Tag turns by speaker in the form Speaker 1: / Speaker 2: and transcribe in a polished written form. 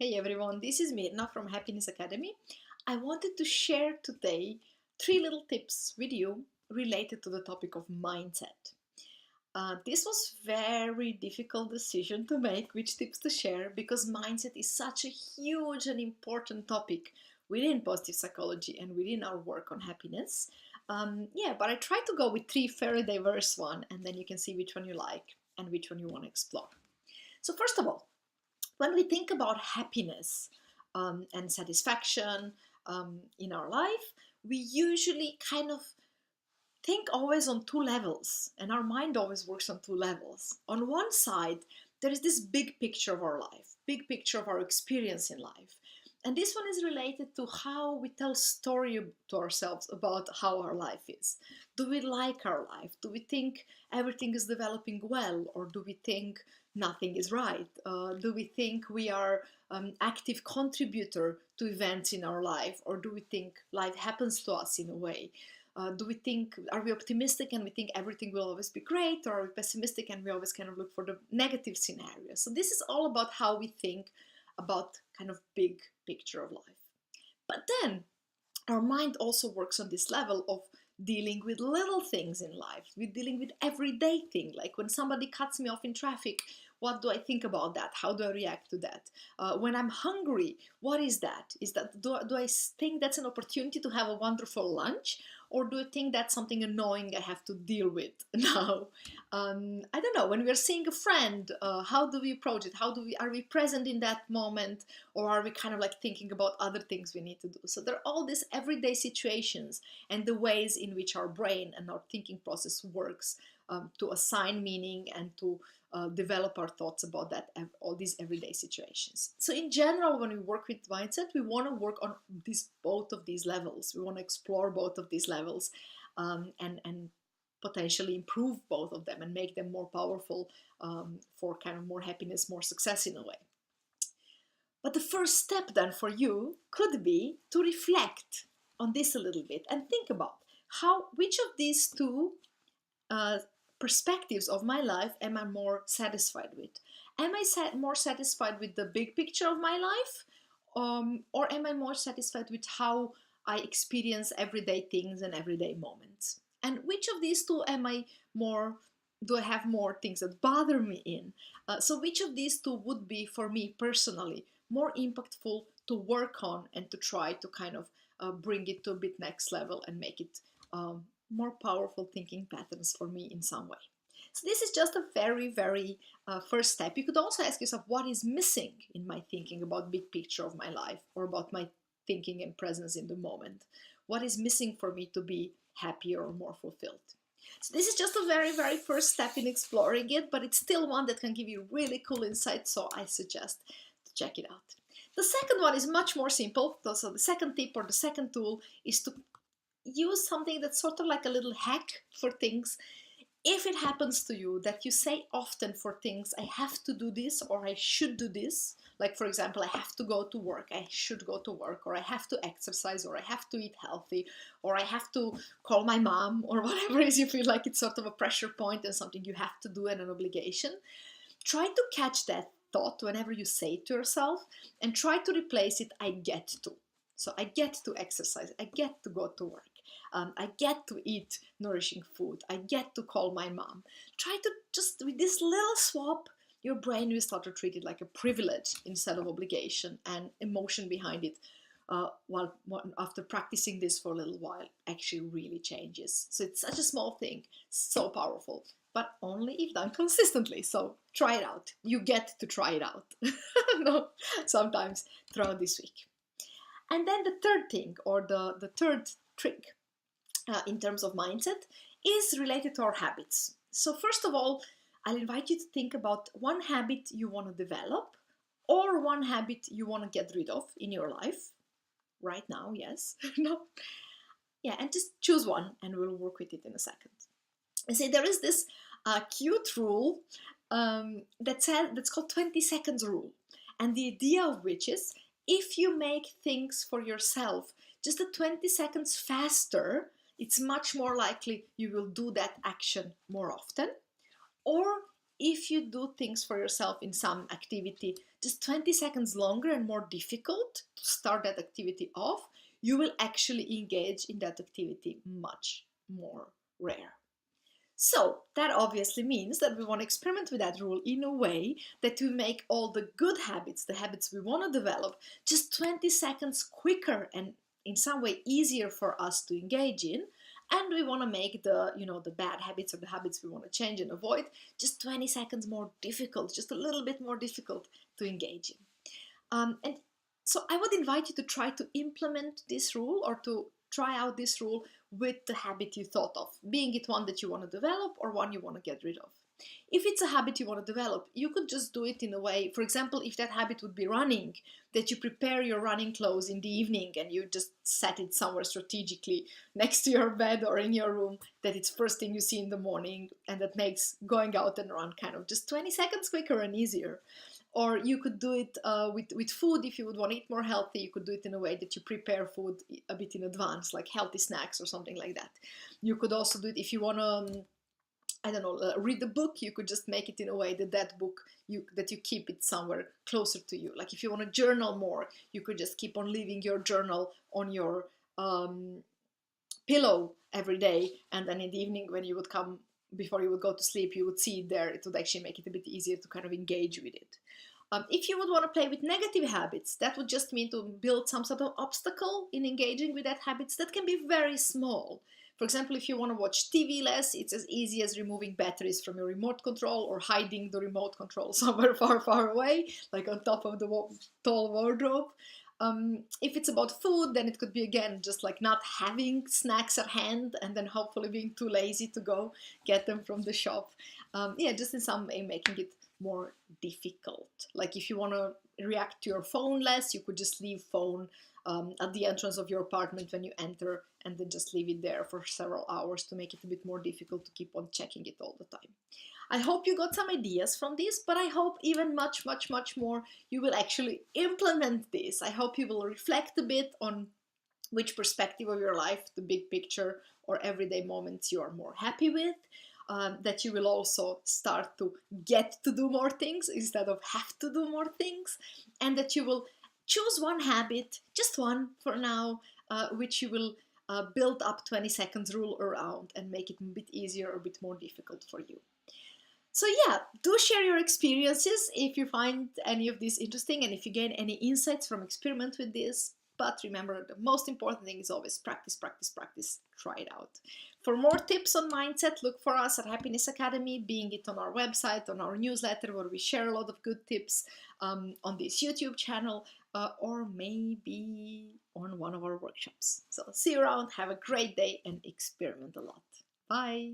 Speaker 1: Hey everyone, this is Mirna from Happiness Academy. I wanted to share today three little tips with you related to the topic of mindset. This was very difficult decision to make which tips to share because mindset is such a huge and important topic within positive psychology and within our work on happiness. But I tried to go with three very diverse one, and then you can see which one you like and which one you want to explore. So first of all, when we think about happiness and satisfaction in our life, we usually kind of think always on two levels, and our mind always works on two levels. On one side, there is this big picture of our life, big picture of our experience in life. And this one is related to how we tell story to ourselves about how our life is. Do we like our life? Do we think everything is developing well? Or do we think nothing is right? Do we think we are active contributor to events in our life? Or do we think life happens to us in a way? Are we optimistic and we think everything will always be great, or are we pessimistic and we always kind of look for the negative scenario? So this is all about how we think about kind of big picture of life. But then our mind also works on this level of dealing with little things in life. We're dealing with everyday thing, like when somebody cuts me off in traffic, what do I think about that? How do I react to that? When I'm hungry, what is that? Do I think that's an opportunity to have a wonderful lunch, or do I think that's something annoying I have to deal with now? I don't know. When we're seeing a friend, how do we approach it? Are we present in that moment, or are we kind of like thinking about other things we need to do? So there are all these everyday situations and the ways in which our brain and our thinking process works to assign meaning and to develop our thoughts about all these everyday situations. So in general, when we work with mindset, we want to work on both of these levels. We want to explore both of these levels and potentially improve both of them and make them more powerful for kind of more happiness, more success in a way. But the first step then for you could be to reflect on this a little bit and think about which of these two perspectives of my life am I more satisfied with? Am I more satisfied with the big picture of my life? Or am I more satisfied with how I experience everyday things and everyday moments? And which of these two do I have more things that bother me in? So which of these two would be for me personally more impactful to work on and to try to kind of bring it to a bit next level and make it more powerful thinking patterns for me in some way. So this is just a very, very first step. You could also ask yourself, what is missing in my thinking about big picture of my life, or about my thinking and presence in the moment? What is missing for me to be happier or more fulfilled? So this is just a very, very first step in exploring it, but it's still one that can give you really cool insights, so I suggest to check it out. The second one is much more simple. So the second tip or the second tool is to use something that's sort of like a little hack for things. If it happens to you that you say often for things, I have to do this or I should do this, like for example, I have to go to work, I should go to work, or I have to exercise, or I have to eat healthy, or I have to call my mom, or whatever it is you feel like it's sort of a pressure point and something you have to do and an obligation, try to catch that thought whenever you say it to yourself and try to replace it, I get to. So I get to exercise, I get to go to work. I get to eat nourishing food. I get to call my mom. Try to just, with this little swap, your brain will start to treat it like a privilege instead of obligation, and emotion behind it, after practicing this for a little while, actually really changes. So it's such a small thing, so powerful, but only if done consistently. So try it out. You get to try it out. No, sometimes throughout this week. And then the third thing, or the third trick, in terms of mindset, is related to our habits. So first of all, I'll invite you to think about one habit you want to develop, or one habit you want to get rid of in your life right now. Yes. No. Yeah, and just choose one and we'll work with it in a second. And see, there is this cute rule that's called 20 seconds rule, and the idea of which is, if you make things for yourself just a 20 seconds faster, it's much more likely you will do that action more often. Or if you do things for yourself in some activity just 20 seconds longer and more difficult to start that activity off, you will actually engage in that activity much more rare. So that obviously means that we want to experiment with that rule in a way that we make all the good habits, the habits we want to develop, just 20 seconds quicker and in some way easier for us to engage in. And we want to make the bad habits or the habits we want to change and avoid just 20 seconds more difficult, just a little bit more difficult to engage in. And so I would invite you to try to implement this rule or to try out this rule with the habit you thought of, being it one that you want to develop or one you want to get rid of. If it's a habit you want to develop, you could just do it in a way, for example, if that habit would be running, that you prepare your running clothes in the evening and you just set it somewhere strategically next to your bed or in your room, that it's first thing you see in the morning, and that makes going out and run kind of just 20 seconds quicker and easier. Or you could do it with food. If you would want to eat more healthy, you could do it in a way that you prepare food a bit in advance, like healthy snacks or something like that. You could also do it if you want to, I don't know, read a book. You could just make it in a way that that book, that you keep it somewhere closer to you. Like if you want to journal more, you could just keep on leaving your journal on your pillow every day, and then in the evening when you would come, before you would go to sleep, you would see it there. It would actually make it a bit easier to kind of engage with it. If you would want to play with negative habits, that would just mean to build some sort of obstacle in engaging with that habits that can be very small. For example, if you want to watch TV less, it's as easy as removing batteries from your remote control or hiding the remote control somewhere far, far away, like on top of the tall wardrobe. If it's about food, then it could be, again, just like not having snacks at hand and then hopefully being too lazy to go get them from the shop. Just in some way making it more difficult. Like if you want to react to your phone less, you could just leave phone at the entrance of your apartment when you enter, and then just leave it there for several hours to make it a bit more difficult to keep on checking it all the time. I hope you got some ideas from this, but I hope even much, much, much more you will actually implement this. I hope you will reflect a bit on which perspective of your life, the big picture or everyday moments, you are more happy with. That you will also start to get to do more things instead of have to do more things, and that you will choose one habit, just one for now, which you will build up 20 seconds rule around and make it a bit easier or a bit more difficult for you. So yeah, do share your experiences if you find any of this interesting and if you gain any insights from experiment with this. But remember, the most important thing is always practice, practice, practice. Try it out. For more tips on mindset, look for us at Happiness Academy, being it on our website, on our newsletter, where we share a lot of good tips, on this YouTube channel, or maybe on one of our workshops. So see you around, have a great day, and experiment a lot. Bye!